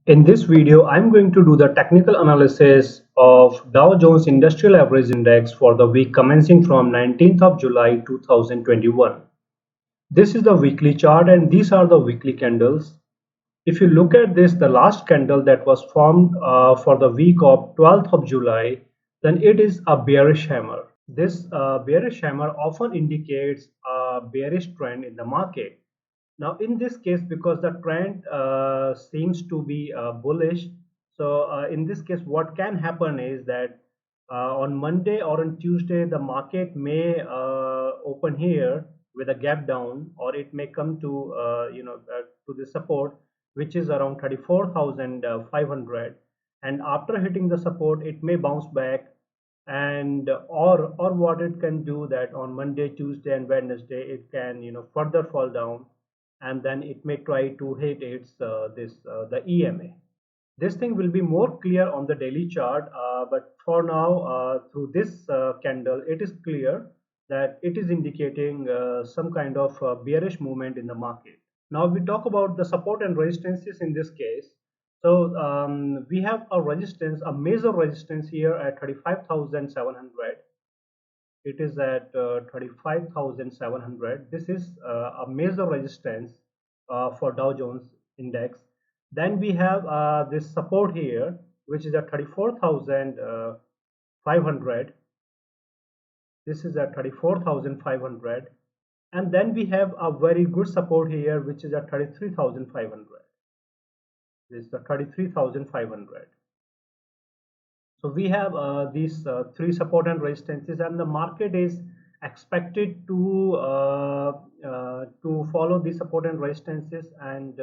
In this video, I'm going to do the technical analysis of Dow Jones Industrial Average Index for the week commencing from 19th of July 2021. This is the weekly chart and these are the weekly candles. If you look at this, the last candle that was formed for the week of 12th of July, then it is a bearish hammer. This bearish hammer often indicates a bearish trend in the market. Now, in this case, because the trend seems to be bullish, so in this case, what can happen is that on Monday or on Tuesday, the market may open here with a gap down, or it may come to to the support, which is around 34,500, and after hitting the support, it may bounce back, and or what it can do that on Monday, Tuesday, and Wednesday, it can further fall down, and then it may try to hit its the EMA. This thing will be more clear on the daily chart, but for now, through this candle, it is clear that it is indicating some kind of bearish movement in the market. Now we talk about the support and resistances in this case. So we have a resistance, a major resistance here at 35,700. It is at 35,700. This is a major resistance for Dow Jones index. Then we have this support here, which is at 34,500. This is at 34,500. And then we have a very good support here, which is at 33,500. This is the 33,500. So we have these three support and resistances, and the market is expected to follow these support and resistances, and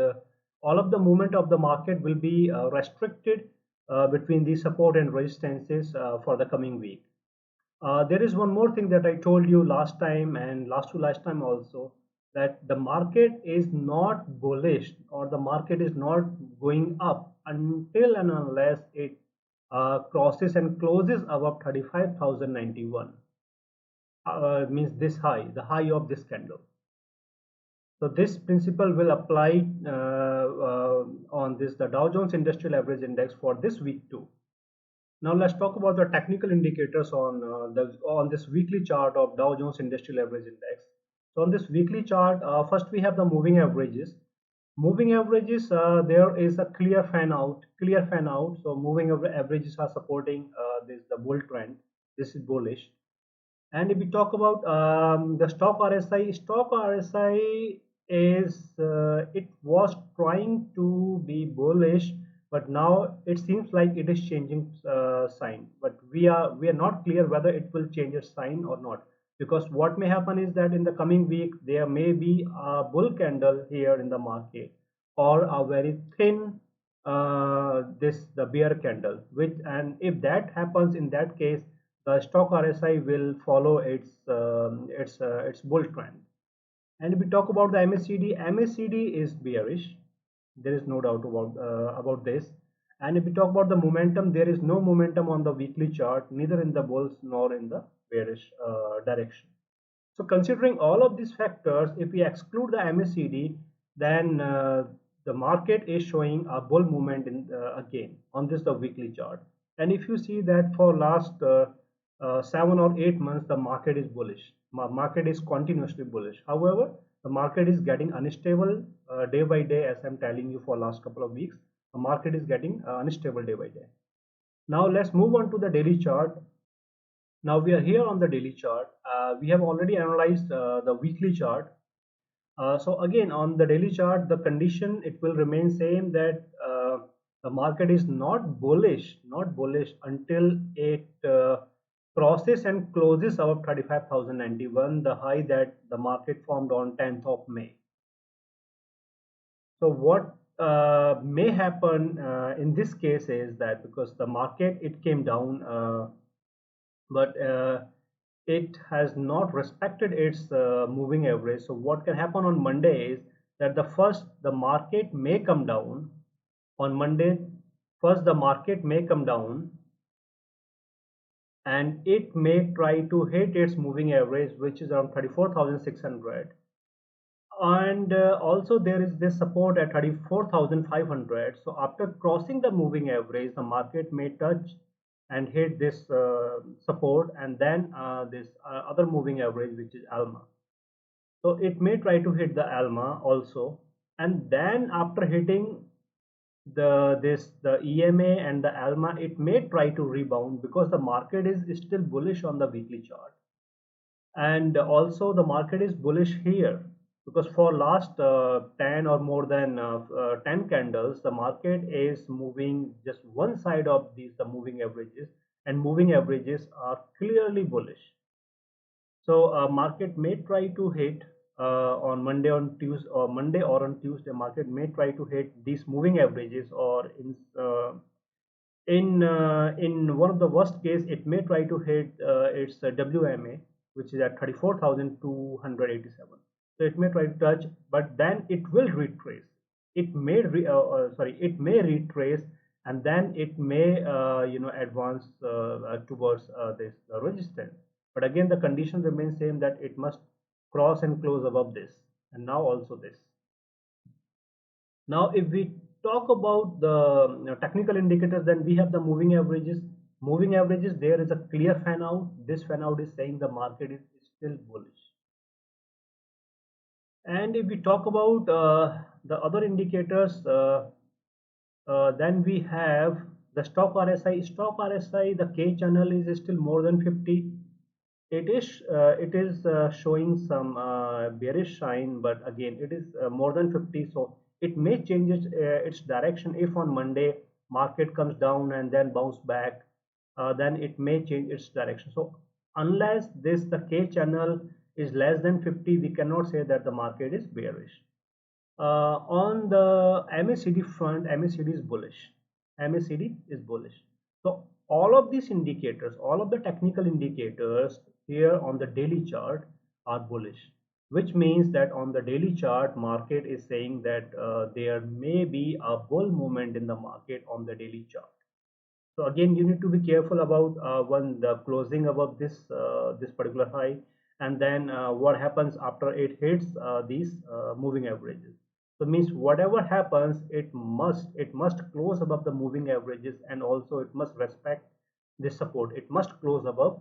all of the movement of the market will be restricted between these support and resistances for the coming week. There is one more thing that I told you last time and last to last time also, that the market is not bullish, or the market is not going up until and unless it crosses and closes above 35,091. Means this high, the high of this candle. So this principle will apply on the Dow Jones Industrial Average Index for this week too. Now let's talk about the technical indicators on this weekly chart of Dow Jones Industrial Average Index. So on this weekly chart, first we have the moving averages. Moving averages, there is a clear fan out. So moving averages are supporting the bull trend. This is bullish. And if we talk about the stock RSI is it was trying to be bullish, but now it seems like it is changing sign. But we are not clear whether it will change its sign or not, because what may happen is that in the coming week there may be a bull candle here in the market, or a very thin the bear candle, which, and if that happens, in that case the stock RSI will follow its bull trend. And if we talk about the MACD is bearish. There is no doubt about this. And if we talk about the momentum, there is no momentum on the weekly chart, neither in the bulls nor in the bearish direction. So considering all of these factors, if we exclude the MACD, then the market is showing a bull movement again on the weekly chart. And if you see that for last 7 or 8 months, the market is bullish. Market is continuously bullish. However, the market is getting unstable day by day, as I'm telling you for last couple of weeks. The market is getting unstable day by day. Now let's move on to the daily chart. Now we are here on the daily chart. We have already analyzed the weekly chart. So again, on the daily chart, the condition, it will remain same, that the market is not bullish until it crosses and closes above 35,091, the high that the market formed on 10th of May. So what may happen in this case is that, because the market, it came down, but it has not respected its moving average. So what can happen on Monday is that the market may come down on Monday. First the market may come down, and it may try to hit its moving average, which is around 34,600. And also there is this support at 34,500. So after crossing the moving average, the market may touch and hit this support, and then this other moving average, which is ALMA. So it may try to hit the ALMA also, and then after hitting the EMA and the ALMA, it may try to rebound because the market is still bullish on the weekly chart. And also the market is bullish here because for last 10 or more than 10 candles, the market is moving just one side of these the moving averages, and moving averages are clearly bullish. So market may try to hit on Monday, on Tuesday, or Monday or on Tuesday, market may try to hit these moving averages, or in one of the worst case, it may try to hit its WMA, which is at 34,287. So it may try to touch, but then it will retrace. It may retrace, and then it may advance towards this resistance. But again, the condition remains same, that it must cross and close above this, and now also this. Now, if we talk about the technical indicators, then we have the moving averages. Moving averages, there is a clear fan out. This fan out is saying the market is still bullish. And if we talk about the other indicators, then we have the stock RSI. Stock RSI, the K channel is still more than 50. It is showing some bearish sign, but again it is more than 50, so it may change its direction. If on Monday market comes down and then bounce back, then it may change its direction. So unless the K channel is less than 50, we cannot say that the market is bearish. On the MACD front, MACD is bullish. MACD is bullish. So all of these indicators, all of the technical indicators here on the daily chart are bullish, which means that on the daily chart, market is saying that there may be a bull movement in the market on the daily chart. So again, you need to be careful about when the closing above this particular high, and then what happens after it hits these moving averages. So means whatever happens, it must close above the moving averages, and also it must respect this support. It must close above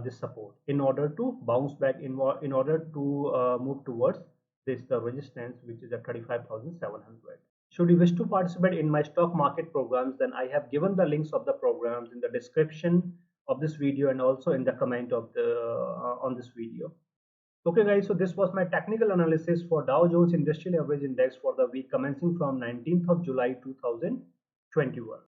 this support in order to bounce back, in order to move towards this the resistance, which is at 35,700. Should you wish to participate in my stock market programs, then I have given the links of the programs in the description of this video, and also in the comment of the on this video. Okay guys, so this was my technical analysis for Dow Jones Industrial Average Index for the week commencing from 19th of July 2021.